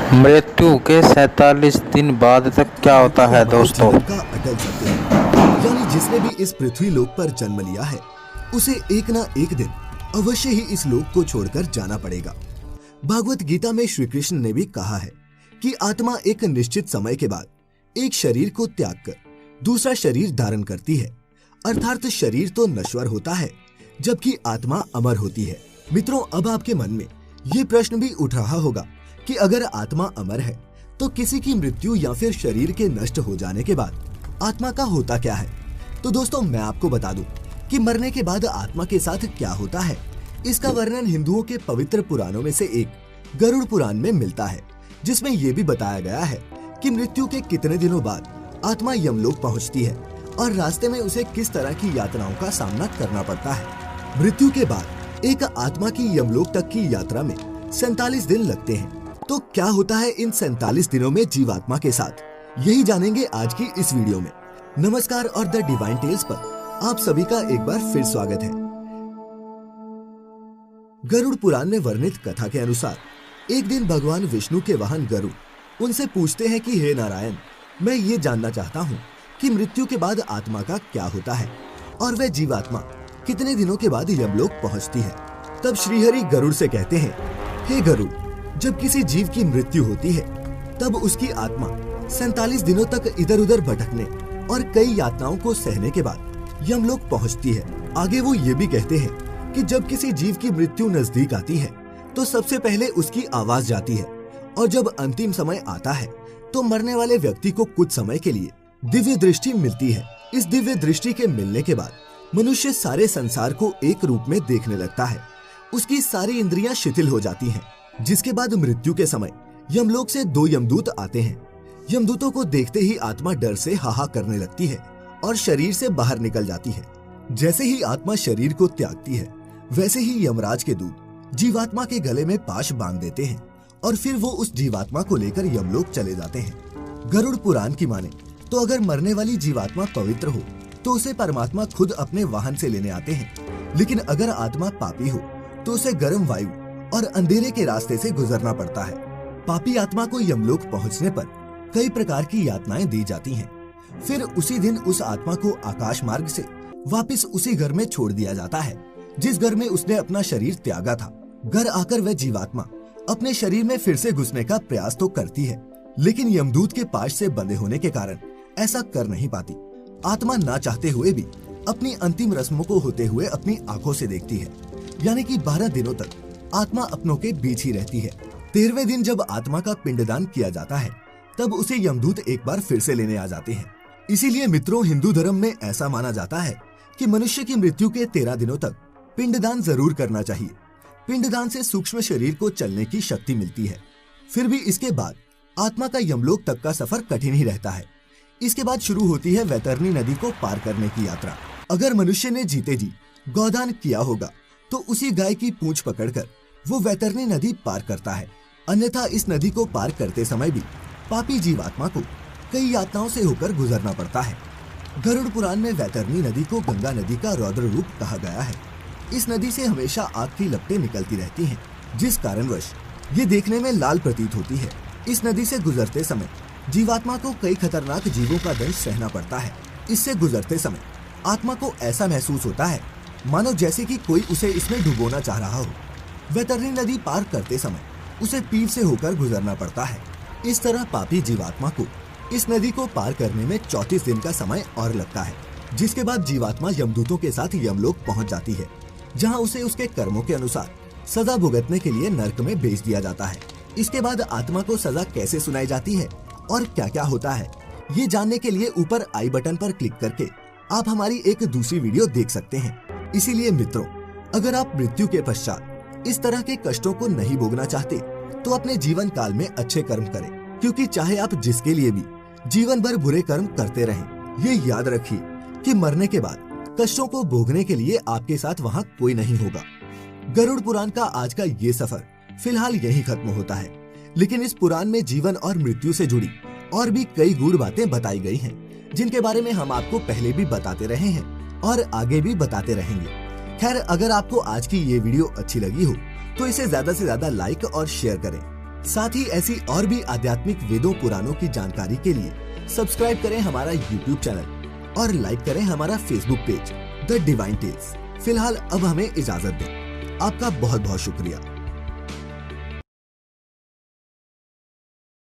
मृत्यु के 47 दिन बाद तक क्या होता है दोस्तों? जीवन का अटल सत्य है। यानी जिसने भी इस पृथ्वी लोक पर जन्म लिया है उसे एक ना एक दिन अवश्य ही इस लोक को छोड़कर जाना पड़ेगा। भागवत गीता में श्री कृष्ण ने भी कहा है कि आत्मा एक निश्चित समय के बाद एक शरीर को त्याग कर दूसरा शरीर धारण करती है, अर्थात शरीर तो नश्वर होता है जबकि आत्मा अमर होती है। मित्रों, अब आपके मन में ये प्रश्न भी उठ रहा होगा कि अगर आत्मा अमर है तो किसी की मृत्यु या फिर शरीर के नष्ट हो जाने के बाद आत्मा का होता क्या है? तो दोस्तों, मैं आपको बता दूं कि मरने के बाद आत्मा के साथ क्या होता है, इसका वर्णन हिंदुओं के पवित्र पुराणों में से एक गरुड़ पुराण में मिलता है, जिसमें यह भी बताया गया है कि मृत्यु के कितने दिनों बाद आत्मा यमलोक पहुंचती है और रास्ते में उसे किस तरह की यातनाओं का सामना करना पड़ता है। मृत्यु के बाद एक आत्मा की यमलोक तक की यात्रा में 47 दिन लगते हैं। तो क्या होता है इन 47 दिनों में जीवात्मा के साथ, यही जानेंगे आज की इस वीडियो में। नमस्कार और द डिवाइन टेल्स पर आप सभी का एक बार फिर स्वागत है। गरुड़ पुराण में वर्णित कथा के अनुसार एक दिन भगवान विष्णु के वाहन गरुड़ उनसे पूछते हैं कि हे नारायण, मैं ये जानना चाहता हूँ कि मृत्यु के बाद आत्मा का क्या होता है और वह जीवात्मा कितने दिनों के बाद यमलोक पहुँचती है। तब श्रीहरि गरुड़ से कहते हैं, हे गरुड़, जब किसी जीव की मृत्यु होती है तब उसकी आत्मा 47 दिनों तक इधर उधर भटकने और कई यातनाओं को सहने के बाद यमलोक पहुंचती है। आगे वो ये भी कहते हैं कि जब किसी जीव की मृत्यु नजदीक आती है तो सबसे पहले उसकी आवाज जाती है और जब अंतिम समय आता है तो मरने वाले व्यक्ति को कुछ समय के लिए दिव्य दृष्टि मिलती है। इस दिव्य दृष्टि के मिलने के बाद मनुष्य सारे संसार को एक रूप में देखने लगता है। उसकी सारी इंद्रियां शिथिल हो जाती हैं। जिसके बाद मृत्यु के समय यमलोक से 2 यमदूत आते हैं। यमदूतों को देखते ही आत्मा डर से हाहा करने लगती है और शरीर से बाहर निकल जाती है। जैसे ही आत्मा शरीर को त्यागती है वैसे ही यमराज के दूत जीवात्मा के गले में पाश बांध देते हैं और फिर वो उस जीवात्मा को लेकर यमलोक चले जाते हैं। गरुड़ पुराण की माने तो अगर मरने वाली जीवात्मा पवित्र हो तो उसे परमात्मा खुद अपने वाहन से लेने आते हैं, लेकिन अगर आत्मा पापी हो तो उसे गर्म वायु और अंधेरे के रास्ते से गुजरना पड़ता है। पापी आत्मा को यमलोक पहुंचने पर कई प्रकार की यातनाएं दी जाती हैं। फिर उसी दिन उस आत्मा को आकाश मार्ग से वापस उसी घर में छोड़ दिया जाता है जिस घर में उसने अपना शरीर त्यागा था। घर आकर वह जीवात्मा अपने शरीर में फिर से घुसने का प्रयास तो करती है, लेकिन यमदूत के पाश से बंधे होने के कारण ऐसा कर नहीं पाती। आत्मा ना चाहते हुए भी अपनी अंतिम रस्मों को होते हुए अपनी आंखों से देखती है, यानी कि 12 दिनों तक आत्मा अपनों के बीच ही रहती है। 13वें दिन जब आत्मा का पिंडदान किया जाता है तब उसे यमदूत एक बार फिर से लेने आ जाते हैं। इसीलिए मित्रों, हिंदू धर्म में ऐसा माना जाता है कि मनुष्य की मृत्यु के 13 दिनों तक पिंडदान जरूर करना चाहिए। पिंडदान से सूक्ष्म शरीर को चलने की शक्ति मिलती है। फिर भी इसके बाद आत्मा का यमलोक तक का सफर कठिन ही रहता है। इसके बाद शुरू होती है वैतरणी नदी को पार करने की यात्रा। अगर मनुष्य ने जीते जी गौदान किया होगा तो उसी गाय की पूंछ पकड़कर वो वैतरणी नदी पार करता है। अन्यथा इस नदी को पार करते समय भी पापी जीवात्मा को कई यातनाओं से होकर गुजरना पड़ता है। गरुड़ पुराण में वैतरणी नदी को गंगा नदी का रौद्र रूप कहा गया है। इस नदी से हमेशा आग की लपटें निकलती रहती हैं, जिस कारणवश ये देखने में लाल प्रतीत होती है। इस नदी से गुजरते समय जीवात्मा को कई खतरनाक जीवों का दंश सहना पड़ता है। इससे गुजरते समय आत्मा को ऐसा महसूस होता है मानो जैसे कि कोई उसे इसमें डुबोना चाह रहा हो। वैतरणी नदी पार करते समय उसे पीर से होकर गुजरना पड़ता है। इस तरह पापी जीवात्मा को इस नदी को पार करने में 34 दिन का समय और लगता है, जिसके बाद जीवात्मा यमदूतों के साथ यमलोक पहुंच जाती है, जहां उसे उसके कर्मों के अनुसार सजा भुगतने के लिए नर्क में भेज दिया जाता है। इसके बाद आत्मा को सजा कैसे सुनाई जाती है और क्या क्या होता है, ये जानने के लिए ऊपर आई बटन पर क्लिक करके आप हमारी एक दूसरी वीडियो देख सकते हैं। इसीलिए मित्रों, अगर आप मृत्यु के पश्चात इस तरह के कष्टों को नहीं भोगना चाहते तो अपने जीवन काल में अच्छे कर्म करें, क्योंकि चाहे आप जिसके लिए भी जीवन भर बुरे कर्म करते रहें, ये याद रखिए कि मरने के बाद कष्टों को भोगने के लिए आपके साथ वहाँ कोई नहीं होगा। गरुड़ पुराण का आज का ये सफर फिलहाल यही खत्म होता है, लेकिन इस पुराण में जीवन और मृत्यु से जुड़ी और भी कई गूढ़ बातें बताई गई हैं, जिनके बारे में हम आपको पहले भी बताते रहे हैं और आगे भी बताते रहेंगे। खैर, अगर आपको आज की ये वीडियो अच्छी लगी हो तो इसे ज्यादा से ज्यादा लाइक और शेयर करें। साथ ही ऐसी और भी आध्यात्मिक वेदों पुराणों की जानकारी के लिए सब्सक्राइब करें हमारा YouTube चैनल और लाइक करें हमारा Facebook page the divine tales. फिलहाल अब हमें इजाजत दें। आपका बहुत बहुत शुक्रिया।